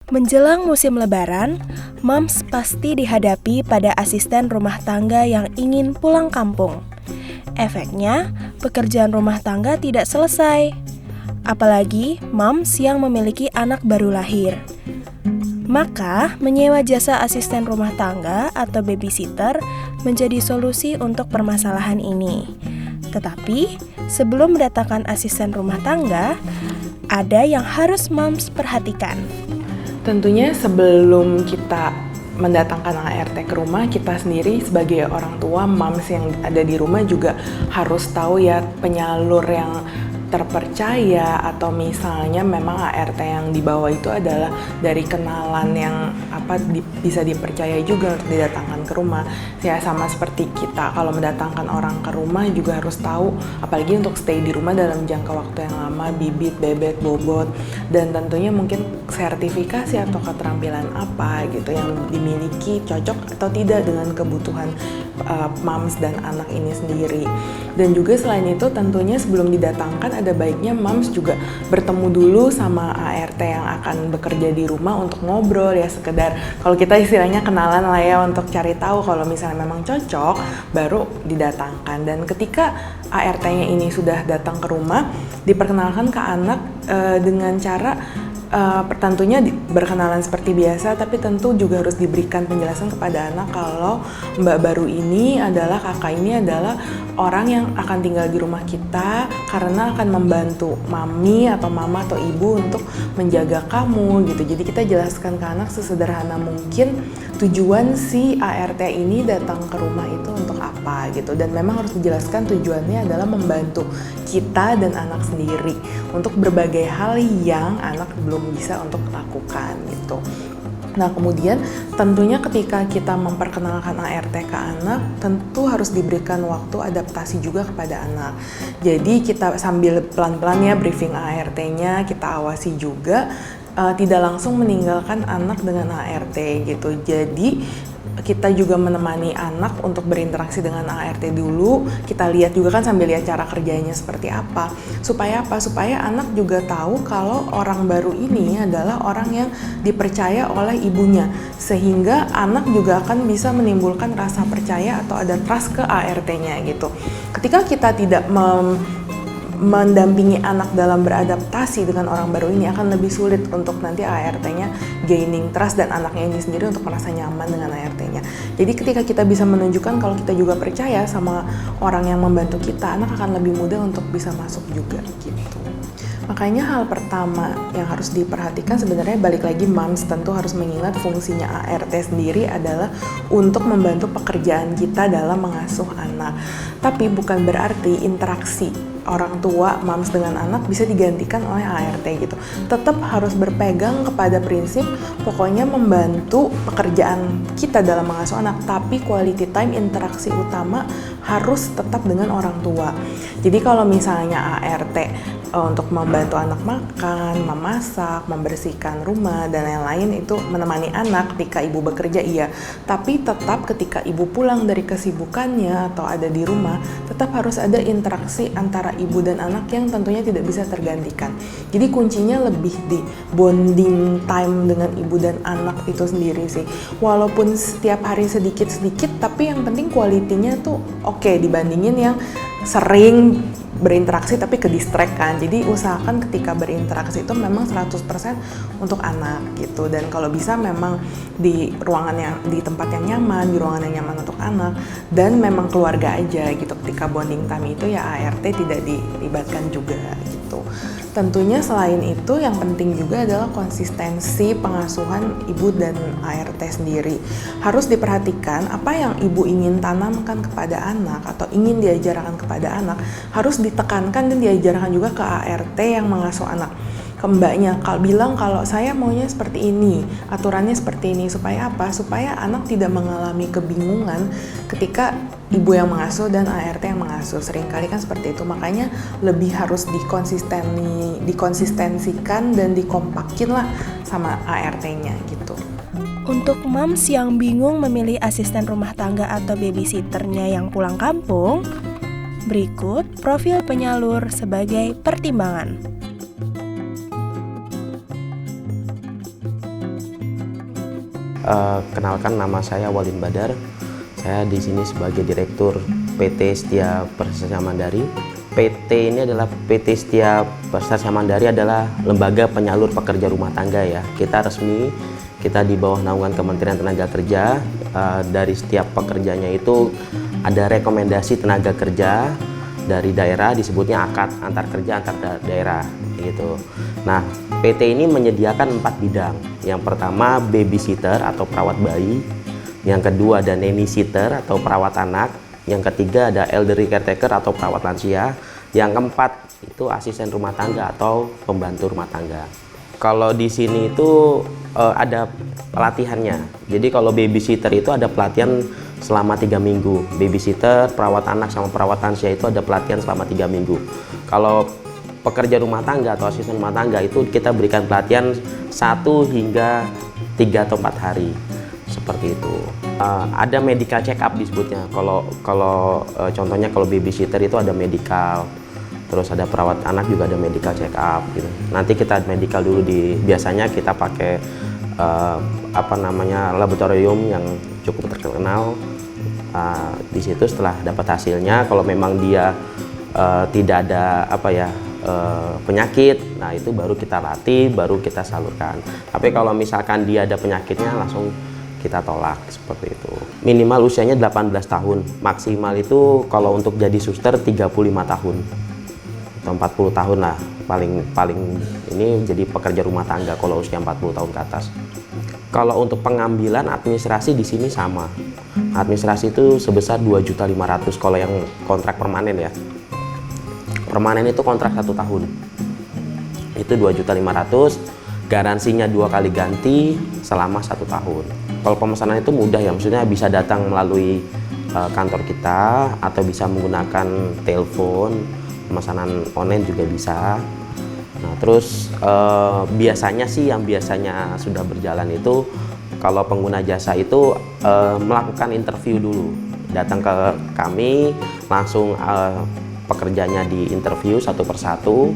Menjelang musim lebaran, moms pasti dihadapi pada asisten rumah tangga yang ingin pulang kampung. Efeknya, pekerjaan rumah tangga tidak selesai. Apalagi moms yang memiliki anak baru lahir. Maka, menyewa jasa asisten rumah tangga atau babysitter menjadi solusi untuk permasalahan ini. Tetapi, sebelum mendatangkan asisten rumah tangga, ada yang harus moms perhatikan. Tentunya sebelum kita mendatangkan ART ke rumah, kita sendiri sebagai orang tua, moms yang ada di rumah juga harus tahu ya penyalur yang terpercaya, atau misalnya memang ART yang dibawa itu adalah dari kenalan yang bisa dipercaya juga untuk didatangkan ke rumah. Ya sama seperti kita kalau mendatangkan orang ke rumah juga harus tahu, apalagi untuk stay di rumah dalam jangka waktu yang lama, bibit, bebek, bobot, dan tentunya mungkin sertifikasi atau keterampilan apa gitu yang dimiliki cocok atau tidak dengan kebutuhan moms dan anak ini sendiri. Dan juga selain itu tentunya sebelum didatangkan ada baiknya moms juga bertemu dulu sama ART yang akan bekerja di rumah untuk ngobrol ya, sekedar kalau kita istilahnya kenalan lah ya, untuk cari tahu kalau misalnya memang cocok baru didatangkan. Dan ketika ART-nya ini sudah datang ke rumah, diperkenalkan ke anak dengan cara tentunya berkenalan seperti biasa, tapi tentu juga harus diberikan penjelasan kepada anak kalau mbak baru ini adalah, kakak ini adalah orang yang akan tinggal di rumah kita karena akan membantu mami atau mama atau ibu untuk menjaga kamu gitu. Jadi kita jelaskan ke anak sesederhana mungkin tujuan si ART ini datang ke rumah itu untuk apa gitu, dan memang harus dijelaskan tujuannya adalah membantu kita dan anak sendiri untuk berbagai hal yang anak belum bisa untuk lakukan gitu. Nah kemudian tentunya ketika kita memperkenalkan ART ke anak, tentu harus diberikan waktu adaptasi juga kepada anak. Jadi kita sambil pelan-pelan ya briefing ART-nya, kita awasi juga, tidak langsung meninggalkan anak dengan ART gitu. Jadi kita juga menemani anak untuk berinteraksi dengan ART dulu. Kita lihat juga kan, sambil lihat cara kerjanya seperti apa. Supaya apa? Supaya anak juga tahu kalau orang baru ini adalah orang yang dipercaya oleh ibunya. Sehingga anak juga akan bisa menimbulkan rasa percaya atau ada trust ke ART-nya gitu. Ketika kita tidak mendampingi anak dalam beradaptasi dengan orang baru ini, akan lebih sulit untuk nanti ART-nya gaining trust dan anaknya ini sendiri untuk merasa nyaman dengan ART-nya. Jadi ketika kita bisa menunjukkan kalau kita juga percaya sama orang yang membantu kita, anak akan lebih mudah untuk bisa masuk juga gitu. Makanya hal pertama yang harus diperhatikan sebenarnya, balik lagi moms tentu harus mengingat fungsinya ART sendiri adalah untuk membantu pekerjaan kita dalam mengasuh anak. Tapi bukan berarti interaksi orang tua, moms dengan anak bisa digantikan oleh ART gitu. Tetap harus berpegang kepada prinsip pokoknya membantu pekerjaan kita dalam mengasuh anak, tapi quality time, interaksi utama harus tetap dengan orang tua. Jadi kalau misalnya ART untuk membantu anak makan, memasak, membersihkan rumah, dan lain-lain, itu menemani anak ketika ibu bekerja, iya. Tapi tetap ketika ibu pulang dari kesibukannya atau ada di rumah, tetap harus ada interaksi antara ibu dan anak yang tentunya tidak bisa tergantikan. Jadi kuncinya lebih di bonding time dengan ibu dan anak itu sendiri sih. Walaupun setiap hari sedikit-sedikit, tapi yang penting quality-nya tuh oke dibandingin yang sering berinteraksi tapi ke distract kan. Jadi usahakan ketika berinteraksi itu memang 100% untuk anak gitu. Dan kalau bisa memang di ruangan yang, di tempat yang nyaman, di ruangan yang nyaman untuk anak, dan memang keluarga aja gitu. Ketika bonding time itu ya ART tidak dilibatkan juga gitu. Tentunya selain itu yang penting juga adalah konsistensi pengasuhan ibu dan ART sendiri. Harus diperhatikan apa yang ibu ingin tanamkan kepada anak atau ingin diajarkan kepada anak, harus ditekankan dan diajarkan juga ke ART yang mengasuh anak. Ke mbaknya, kalau bilang kalau saya maunya seperti ini, aturannya seperti ini, supaya apa? Supaya anak tidak mengalami kebingungan ketika ibu yang mengasuh dan ART yang mengasuh. Seringkali kan seperti itu, makanya lebih harus dikonsistensikan dan dikompakin lah sama ART-nya gitu. Untuk moms yang bingung memilih asisten rumah tangga atau babysitternya yang pulang kampung, berikut profil penyalur sebagai pertimbangan. Kenalkan, nama saya Walin Badar. Saya di sini sebagai Direktur PT Setia Persisya Mandari. PT ini adalah PT Setia Persisya Mandari adalah lembaga penyalur pekerja rumah tangga ya. Kita resmi, kita di bawah naungan Kementerian Tenaga Kerja. Dari setiap pekerjanya itu ada rekomendasi tenaga kerja dari daerah, disebutnya akad antar kerja antar daerah gitu. Nah, PT ini menyediakan 4 bidang. Yang pertama babysitter atau perawat bayi, yang kedua ada nanny sitter atau perawat anak, yang ketiga ada elderly caretaker atau perawat lansia, yang keempat itu asisten rumah tangga atau pembantu rumah tangga. Kalau di sini itu ada pelatihannya. Jadi kalau babysitter itu ada pelatihan selama 3 minggu. Babysitter, perawat anak sama perawat lansia itu ada pelatihan selama 3 minggu. Kalau pekerja rumah tangga atau asisten rumah tangga itu kita berikan pelatihan 1 hingga 3 atau 4 hari seperti itu. Ada medical check up disebutnya. Kalau contohnya kalau babysitter itu ada medical, terus ada perawat anak juga ada medical check up gitu. Nanti kita medical dulu biasanya kita pakai laboratorium yang cukup terkenal. Di situ setelah dapat hasilnya, kalau memang dia tidak ada penyakit, nah itu baru kita latih, baru kita salurkan. Tapi kalau misalkan dia ada penyakitnya, langsung kita tolak seperti itu. Minimal usianya 18 tahun, maksimal itu kalau untuk jadi suster 35 tahun atau 40 tahun lah paling ini jadi pekerja rumah tangga kalau usia 40 tahun ke atas. Kalau untuk pengambilan administrasi di sini sama. Administrasi itu sebesar 2.500.000 kalau yang kontrak permanen ya. Permanen itu kontrak 1 tahun. Itu 2.500.000, garansinya 2 kali ganti selama 1 tahun. Kalau pemesanan itu mudah ya, maksudnya bisa datang melalui kantor kita atau bisa menggunakan telepon, pemesanan online juga bisa. Nah, terus biasanya sih yang biasanya sudah berjalan itu kalau pengguna jasa itu melakukan interview dulu, datang ke kami langsung pekerjanya di interview satu persatu,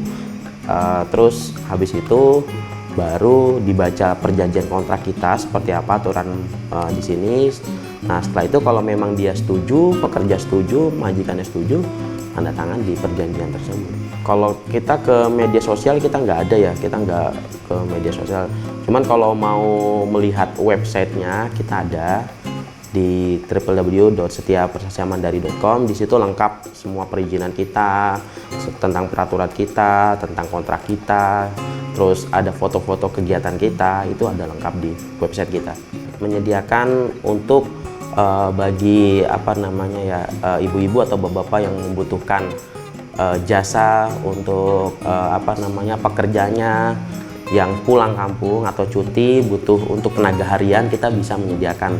terus habis itu baru dibaca perjanjian kontrak kita seperti apa aturan di sini. Nah, setelah itu kalau memang dia setuju, pekerja setuju, majikannya setuju, tanda tangan di perjanjian tersebut. Kalau kita ke media sosial kita nggak ada ya, kita nggak ke media sosial. Cuman kalau mau melihat websitenya kita ada di www.setiapersisyaMandari.com. Di situ lengkap semua perizinan kita, tentang peraturan kita, tentang kontrak kita, terus ada foto-foto kegiatan kita, itu ada lengkap di website kita. Menyediakan untuk bagi ibu-ibu atau bapak-bapak yang membutuhkan jasa untuk pekerjanya yang pulang kampung atau cuti butuh untuk tenaga harian, kita bisa menyediakan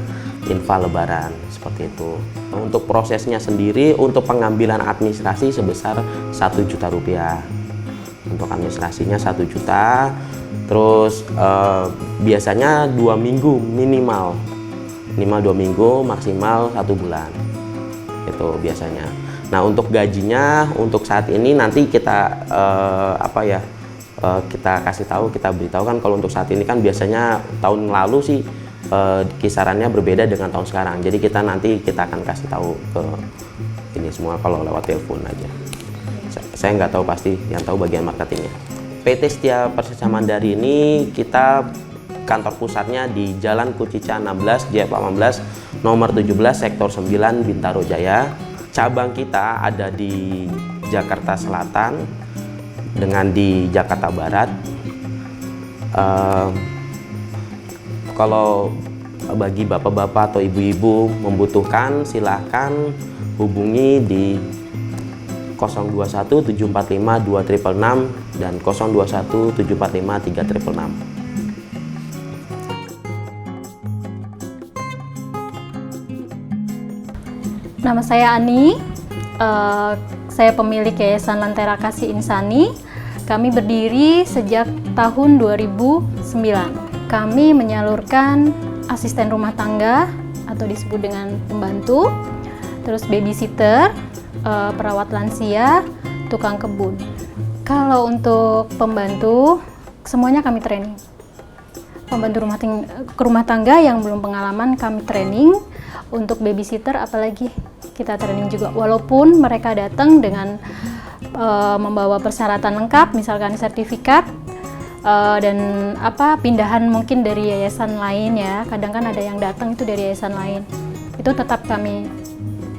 infal lebaran seperti itu. Untuk prosesnya sendiri, untuk pengambilan administrasi sebesar 1 juta rupiah. Untuk administrasinya 1 juta. Terus biasanya 2 minggu minimal 2 minggu, maksimal 1 bulan. Itu biasanya. Nah, untuk gajinya untuk saat ini nanti kita kita kasih tahu, kita beritahu kan. Kalau untuk saat ini kan biasanya tahun lalu sih kisarannya berbeda dengan tahun sekarang. Jadi kita akan kasih tahu ke ini semua kalau lewat telepon aja. Saya nggak tahu pasti, yang tahu bagian marketingnya. PT Setia Persisya Mandari ini kita kantor pusatnya di Jalan Kucica 16, J18, nomor 17, Sektor 9, Bintaro Jaya. Cabang kita ada di Jakarta Selatan dengan di Jakarta Barat. Kalau bagi bapak-bapak atau ibu-ibu membutuhkan, silahkan hubungi di 021 745 2666 dan 021 745 3666. Nama saya Ani, saya pemilik Yayasan Lentera Kasih Insani. Kami berdiri sejak tahun 2009. Kami menyalurkan asisten rumah tangga atau disebut dengan pembantu, terus babysitter, perawat lansia, tukang kebun. Kalau untuk pembantu, semuanya kami training. pembantu rumah tangga yang belum pengalaman kami training. Untuk babysitter apalagi kita training juga, walaupun mereka datang dengan membawa persyaratan lengkap, misalkan sertifikat dan pindahan mungkin dari yayasan lain ya. Kadang kan ada yang datang itu dari yayasan lain, itu tetap kami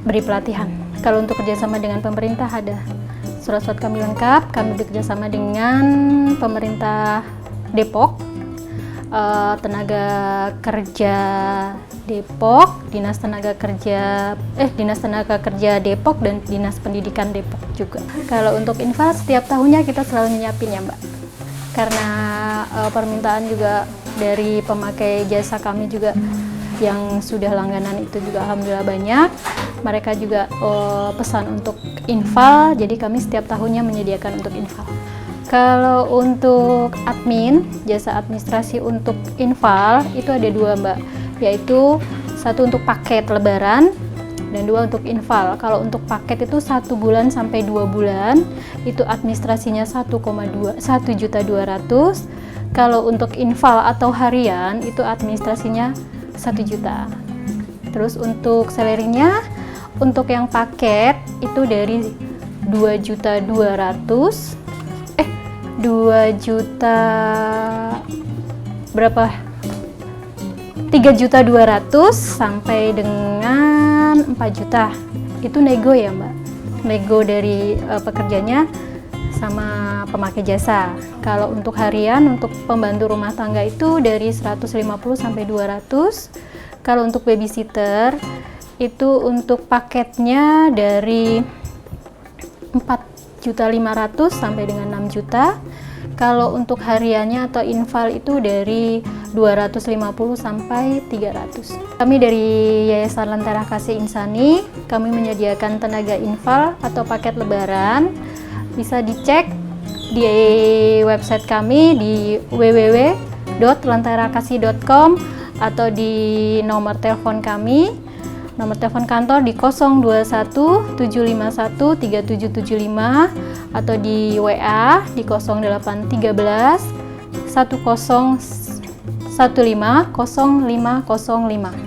beri pelatihan. Kalau untuk kerjasama dengan pemerintah ada surat-surat kami lengkap. Kami bekerjasama dengan pemerintah Depok, tenaga kerja Depok, Dinas Tenaga Kerja Depok dan Dinas Pendidikan Depok juga. Kalau untuk infal setiap tahunnya kita selalu nyiapin ya Mbak, karena permintaan juga dari pemakai jasa kami juga yang sudah langganan itu juga alhamdulillah banyak. Mereka juga pesan untuk infal, jadi kami setiap tahunnya menyediakan untuk infal. Kalau untuk admin, jasa administrasi untuk infal itu ada 2 Mbak, yaitu 1 untuk paket lebaran dan 2 untuk infal. Kalau untuk paket itu 1 bulan sampai 2 bulan itu administrasinya 1,2 1.200.000. Kalau untuk infal atau harian itu administrasinya 1 juta. Terus untuk salary-nya untuk yang paket itu dari 2.200.000 3.200.000 sampai dengan 4 juta. Itu nego ya Mbak, nego dari pekerjanya sama pemakai jasa. Kalau untuk harian untuk pembantu rumah tangga itu dari 150 sampai 200. Kalau untuk babysitter itu untuk paketnya dari 4.500.000 sampai dengan 6 juta. Kalau untuk hariannya atau infal itu dari 250 sampai 300. Kami dari Yayasan Lentera Kasih Insani, kami menyediakan tenaga infal atau paket lebaran. Bisa dicek di website kami di www.lenterakasih.com atau di nomor telepon kami. Nomor telepon kantor di 021 751 3775 atau di WA di 0813 1015 0505.